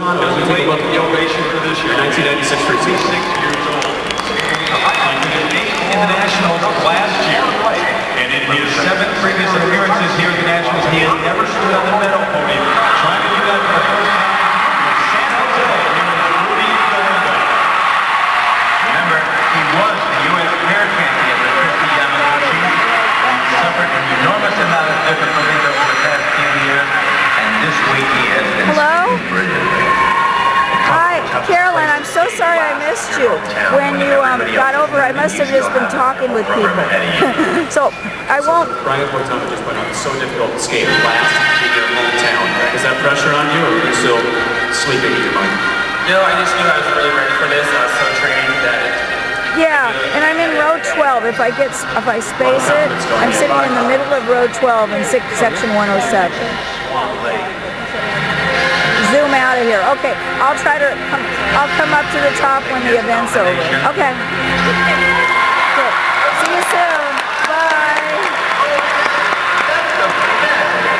As we take a look at the ovation for this year, 1996 for 6 years old. In the Nationals last year, and in his 7 previous appearances here at the Nationals, he has never stood on the medal podium. Trying to do that for the first time in San Jose here in Rudy Philadelphia. Remember, he was the U.S. pair champion with 50 Yamaguchi and suffered an enormous amount of difficulties over the past few years, and this week he has been speaking brilliantly. Hi, Carolyn, I'm so sorry I missed you. When you got over, I must have just been talking with people. So, I won't... Brian Portano just went out. It's so difficult to skate last in your hometown. Is that pressure on you, or are you still sleeping in your mind? No, I just knew I was really ready for this. I was so trained that Yeah, and I'm in row 12. If I space it, I'm sitting in the middle of row 12 in section 107. Zoom out of here. Okay, I'll come up to the top when the event's over. Okay. Good. See you soon. Bye.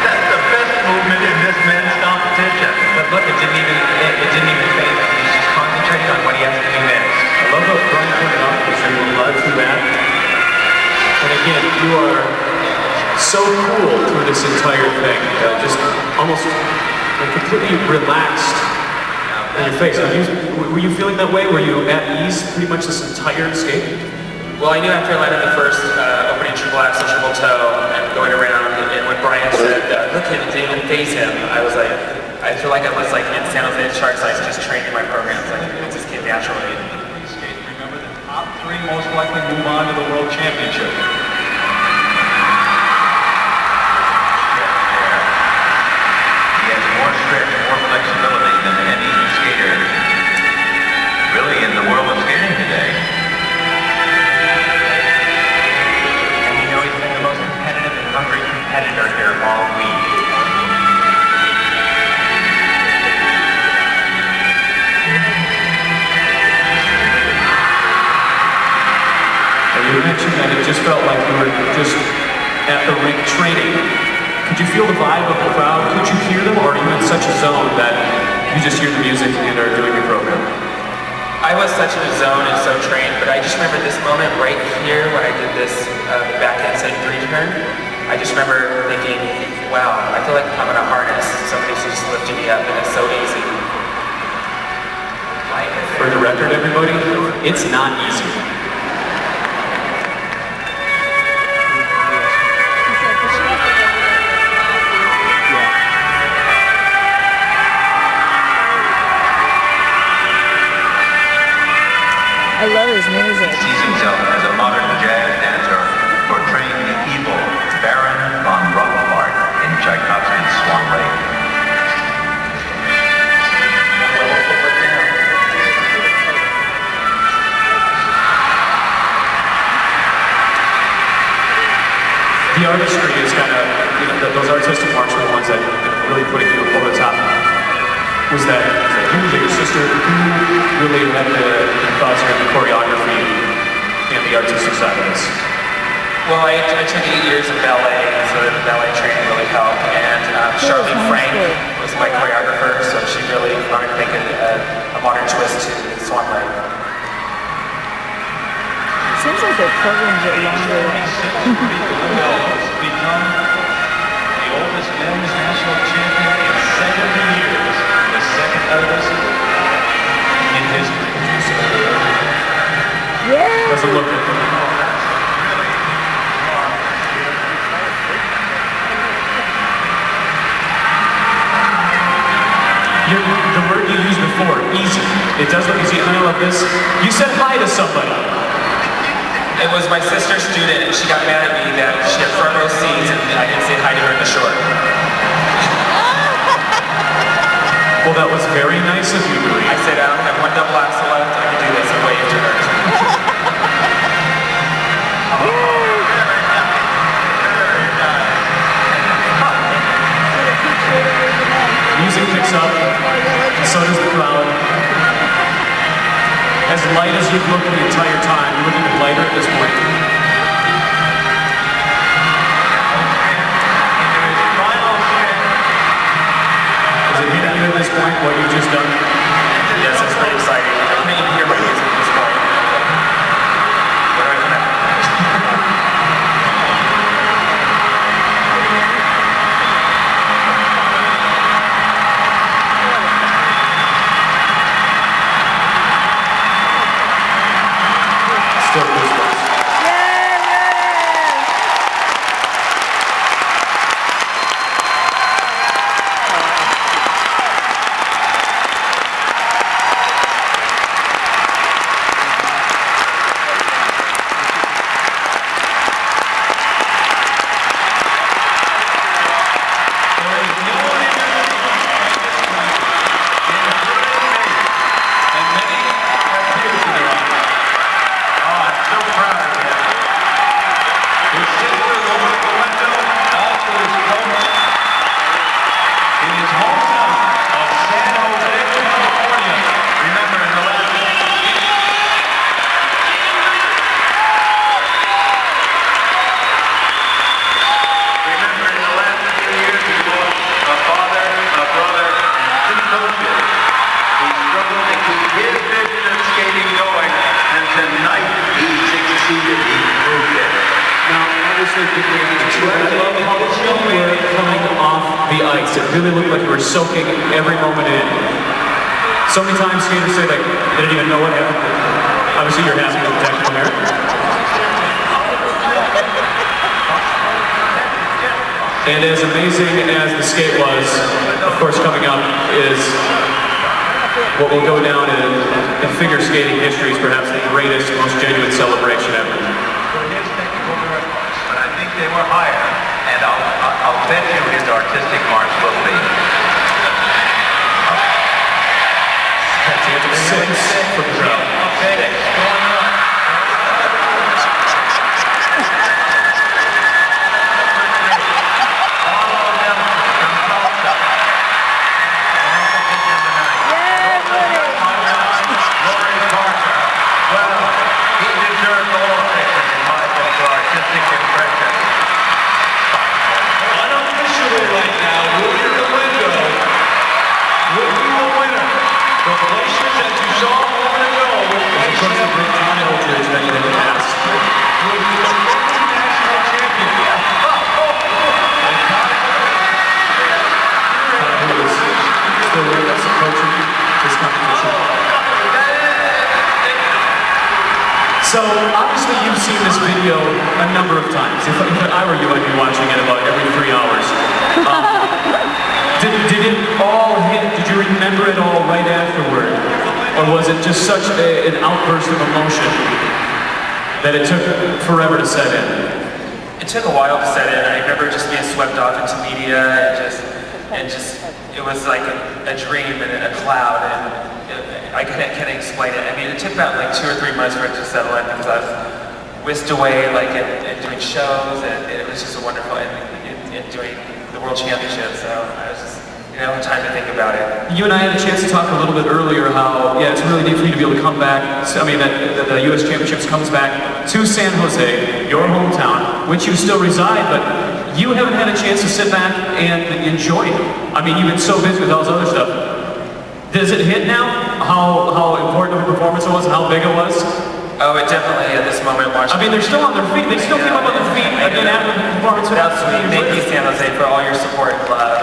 That's the best movement in this men's competition. But look, it didn't even fade. He's just concentrating on what he has to do next. I love what Brian pointed out, because you're alive through that. And again, you are so cool through this entire thing. Just almost completely relaxed in your face. Were you feeling that way? Were you at ease pretty much this entire skate? Well, I knew after I landed the first opening triple axel, triple toe, and going around, and when Brian said, look, it didn't even phase him, I was like, I feel like I was like in San Jose Shark Size just training my programs. Like, it just came naturally. Remember, the top 3 most likely move on to the World Championship. More stretch, more flexibility than any skater really in the world of skating today. And you know he's been the most competitive and hungry competitor here all week. And you mentioned that it just felt like you were just at the rink training. Could you feel the vibe of the crowd? Could you hear them, or are you in such a zone that you just hear the music and are doing your program? I was such in a zone and so trained, but I just remember this moment right here when I did this backhand side 3 turn. I just remember thinking, wow, I feel like I'm in a harness. Somebody's just lifting me up, and it's so easy. For the record, everybody, it's not easy. I love his music. He sees himself as a modern jazz dancer portraying the evil Baron von Rothbart in Tchaikovsky's Swan Lake. The artistry is kind of, those artistic marks were the ones that really put you over the top. Was that you or your sister who really had the thoughts of the choreography and the artistic side of this? Well, I took 8 years of ballet, so the ballet training really helped. And Charlene Frank was my choreographer, so she really wanted to make a modern twist to Swan Lake. Seems like their programs are longer. Become the oldest men's national champion in 70 years. The second oldest in history. Yeah. Doesn't look good. The word you used before, easy. It does look easy, and I love this. You said hi to somebody. It was my sister's student, and she got mad at me that she had front row seats, and I didn't say hi to her in the short. Well, that was very nice of you, Louis. I said, I don't have 1 double axel left, I can do this, and waved to her. Music picks up, and so does the crowd. As light as you've looked the entire time, you look even lighter at this point. Is it hitting you at this point, what you've just done? Yes, it's pretty exciting. I can't even hear my music at this point. What do I connect? Still goosebumps. It really looked like you were soaking every moment in. So many times skaters say like they didn't even know what happened. Obviously you're happy with the technical merit. And as amazing as the skate was, of course coming up is what will go down in figure skating history as perhaps the greatest, most genuine celebration ever. But I think they were higher, and I'll bet you his artistic marks will be. Six for the crowd. So, obviously you've seen this video a number of times. If I were you, I'd be watching it about every 3 hours. Did it all hit? Did you remember it all right afterward? Or was it just such an outburst of emotion that it took forever to set in? It took a while to set in. I remember just being swept off into media and just it was like a dream and a cloud, and I can't explain it. I mean, it took about like 2 or 3 months for it to settle in because I was whisked away like and doing shows, and it was just a wonderful and doing the World Championship. So I was just time to think about it. You and I had a chance to talk a little bit earlier how it's really neat for you to be able to come back. I mean, that the U.S. Championships comes back to San Jose, your hometown, which you still reside, but you haven't had a chance to sit back and enjoy it. I mean, you've been so busy with all this other stuff. Does it hit now how important of a performance it was and how big it was? Oh, it definitely at this moment watching. I mean, they're still on their feet. They still came up on their feet again after the performance. That's sweet. Thank you, San Jose, for all your support and love.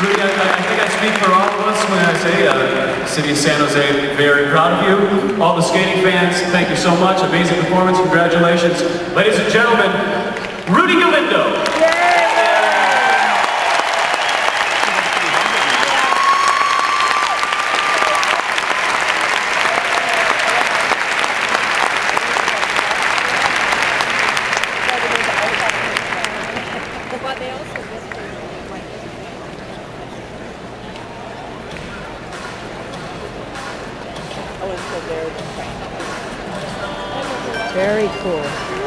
Rudy, I think I speak for all of us when I say the city of San Jose, very proud of you. All the skating fans, thank you so much. Amazing performance, congratulations. Ladies and gentlemen, Rudy Galindo. Very cool.